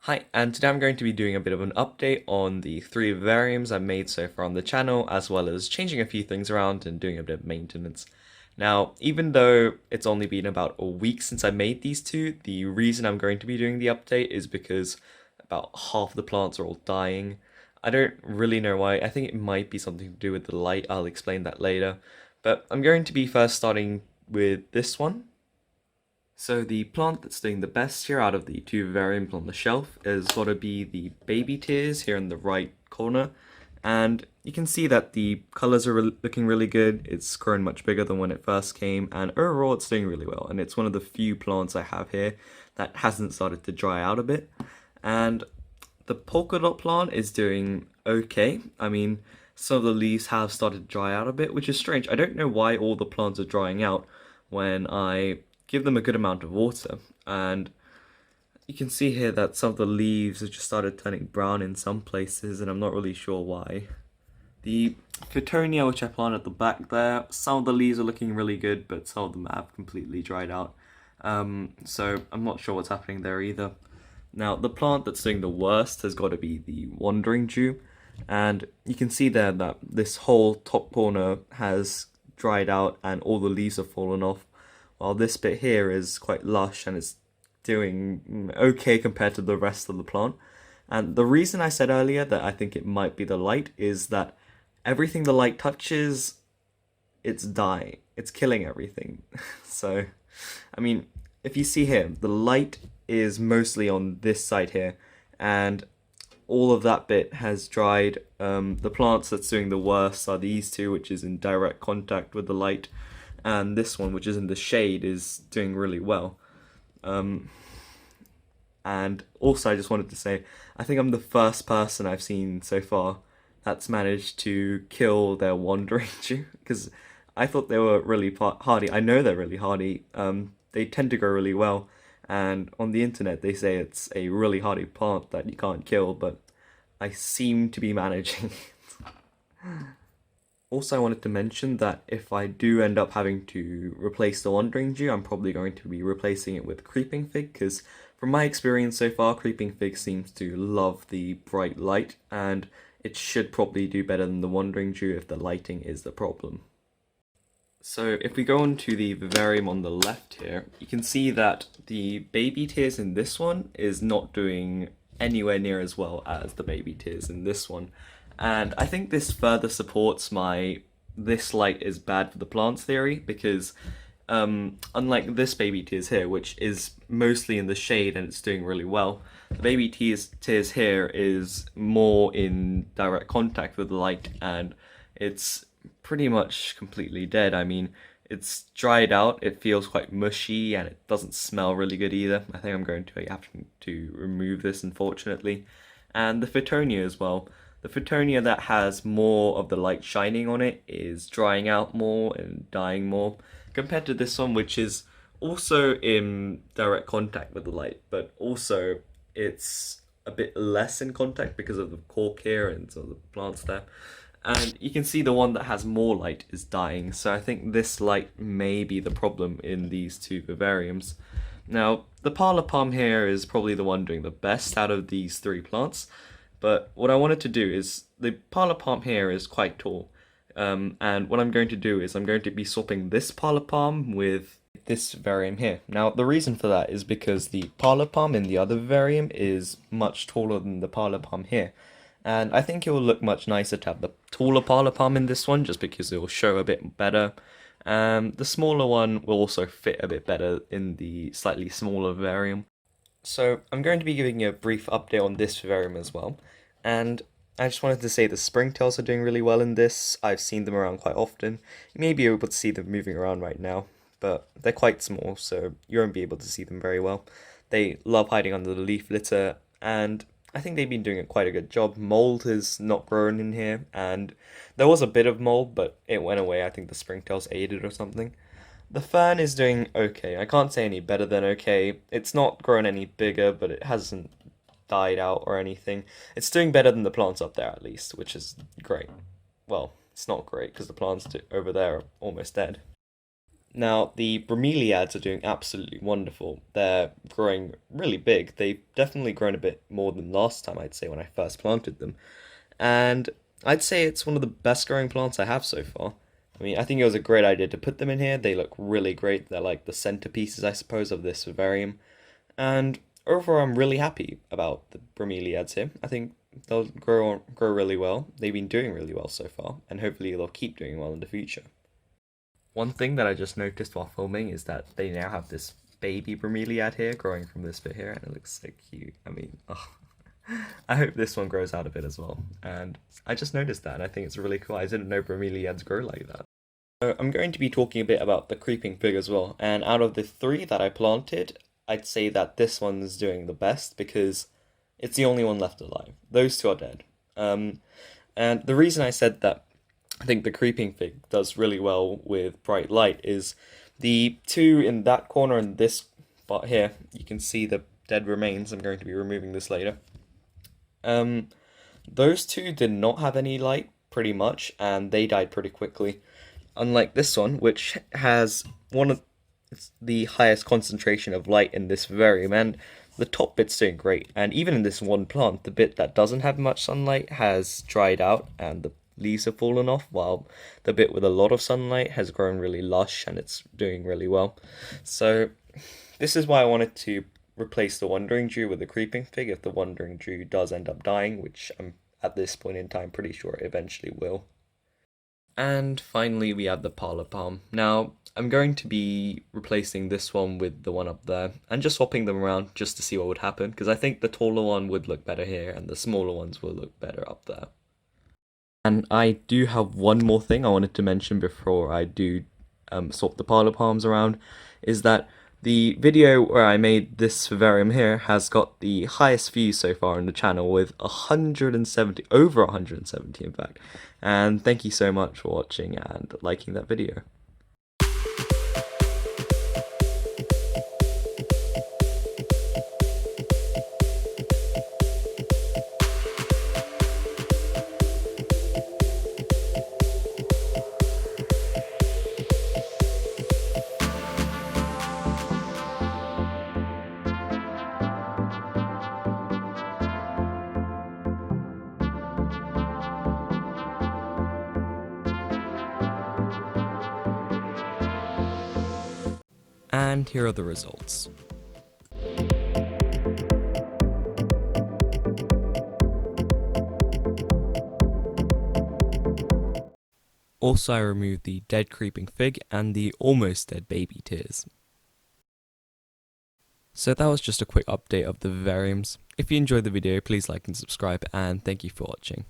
Hi, and today I'm going to be doing a bit of an update on the 3 vivariums I've made so far on the channel, as well as changing a few things around and doing a bit of maintenance. Now, even though it's only been about a week since I made these two, the reason I'm going to be doing the update is because about half the plants are all dying. I don't really know why. I think it might be something to do with the light. I'll explain that later. But I'm going to be first starting with this one. So the plant that's doing the best here out of the two vivariums on the shelf is got to be the baby tears here in the right corner. And you can see that the colors are looking really good. It's grown much bigger than when it first came, and overall it's doing really well. And it's one of the few plants I have here that hasn't started to dry out a bit. And the polka dot plant is doing okay. I mean, some of the leaves have started to dry out a bit, which is strange. I don't know why all the plants are drying out when I give them a good amount of water. And you can see here that some of the leaves have just started turning brown in some places, and I'm not really sure why. The Fittonia, which I planted at the back there, some of the leaves are looking really good, but some of them have completely dried out. So I'm not sure what's happening there either. Now, the plant that's doing the worst has got to be the Wandering Jew, and you can see there that this whole top corner has dried out and all the leaves have fallen off, while this bit here is quite lush and it's doing okay compared to the rest of the plant. And the reason I said earlier that I think it might be the light is that everything the light touches, it's dying. It's killing everything. So, I mean, if you see here, the light is mostly on this side here, and all of that bit has dried. The plants that's doing the worst are these two, which is in direct contact with the light, and this one, which is in the shade, is doing really well. And also, I just wanted to say, I think I'm the first person I've seen so far that's managed to kill their wandering Jew, because I thought they were really hardy. I know they're really hardy. They tend to grow really well, and on the internet they say it's a really hardy plant that you can't kill, but I seem to be managing. Also, I wanted to mention that if I do end up having to replace the Wandering Jew, I'm probably going to be replacing it with Creeping Fig, because from my experience so far, Creeping Fig seems to love the bright light, and it should probably do better than the Wandering Jew if the lighting is the problem. So if we go on to the vivarium on the left here, you can see that the baby tears in this one is not doing anywhere near as well as the baby tears in this one. And I think this further supports my this light is bad for the plants theory, because unlike this baby tears here, which is mostly in the shade and it's doing really well, the baby tears here is more in direct contact with the light, and it's pretty much completely dead. I mean, it's dried out, it feels quite mushy, and it doesn't smell really good either. I think I'm going to have to remove this, unfortunately. And the Fittonia as well. The Fittonia that has more of the light shining on it is drying out more and dying more, compared to this one, which is also in direct contact with the light, but also it's a bit less in contact because of the cork here and some of the plants there. And you can see the one that has more light is dying, so I think this light may be the problem in these two vivariums. Now, the parlor palm here is probably the one doing the best out of these three plants, but what I wanted to do is, the parlor palm here is quite tall, and what I'm going to do is I'm going to be swapping this parlor palm with this vivarium here. Now, the reason for that is because the parlor palm in the other vivarium is much taller than the parlor palm here. And I think it will look much nicer to have the taller parlor palm in this one, just because it will show a bit better. The smaller one will also fit a bit better in the slightly smaller vivarium. So I'm going to be giving you a brief update on this vivarium as well. And I just wanted to say the springtails are doing really well in this. I've seen them around quite often. You may be able to see them moving around right now, but they're quite small, so you won't be able to see them very well. They love hiding under the leaf litter, and I think they've been doing quite a good job. Mold has not grown in here, and there was a bit of mold, but it went away. I think the springtails ate it or something. The fern is doing okay. I can't say any better than okay. It's not grown any bigger, but it hasn't died out or anything. It's doing better than the plants up there at least, which is great. Well, it's not great because the plants over there are almost dead. Now, the bromeliads are doing absolutely wonderful. They're growing really big. They've definitely grown a bit more than last time, I'd say, when I first planted them. And I'd say it's one of the best growing plants I have so far. I mean, I think it was a great idea to put them in here. They look really great. They're like the centerpieces, I suppose, of this vivarium. And overall, I'm really happy about the bromeliads here. I think they'll grow really well. They've been doing really well so far, and hopefully they'll keep doing well in the future. One thing that I just noticed while filming is that they now have this baby bromeliad here growing from this bit here, and it looks so cute. I mean, oh, I hope this one grows out a bit as well. And I just noticed that, and I think it's really cool. I didn't know bromeliads grow like that. So I'm going to be talking a bit about the creeping fig as well. And out of the three that I planted, I'd say that this one's doing the best because it's the only one left alive. Those two are dead. And the reason I said that I think the creeping fig does really well with bright light is the two in that corner and this spot here. You can see the dead remains. I'm going to be removing this later. Um, those two did not have any light pretty much, and they died pretty quickly. Unlike this one, which has one of the highest concentration of light in this vivarium, and the top bit's doing great. And even in this one plant, the bit that doesn't have much sunlight has dried out and the leaves have fallen off, while the bit with a lot of sunlight has grown really lush and it's doing really well. So this is why I wanted to replace the Wandering Jew with the Creeping Fig if the Wandering Jew does end up dying, which I'm at this point in time pretty sure it eventually will. And finally, we have the parlor palm. Now, I'm going to be replacing this one with the one up there and just swapping them around just to see what would happen, because I think the taller one would look better here and the smaller ones will look better up there. And I do have one more thing I wanted to mention before I do swap the parlor palms around, is that the video where I made this vivarium here has got the highest views so far on the channel with 170, over 170 in fact. And thank you so much for watching and liking that video. And here are the results. Also, I removed the dead creeping fig and the almost dead baby tears. So that was just a quick update of the vivariums. If you enjoyed the video, please like and subscribe, and thank you for watching.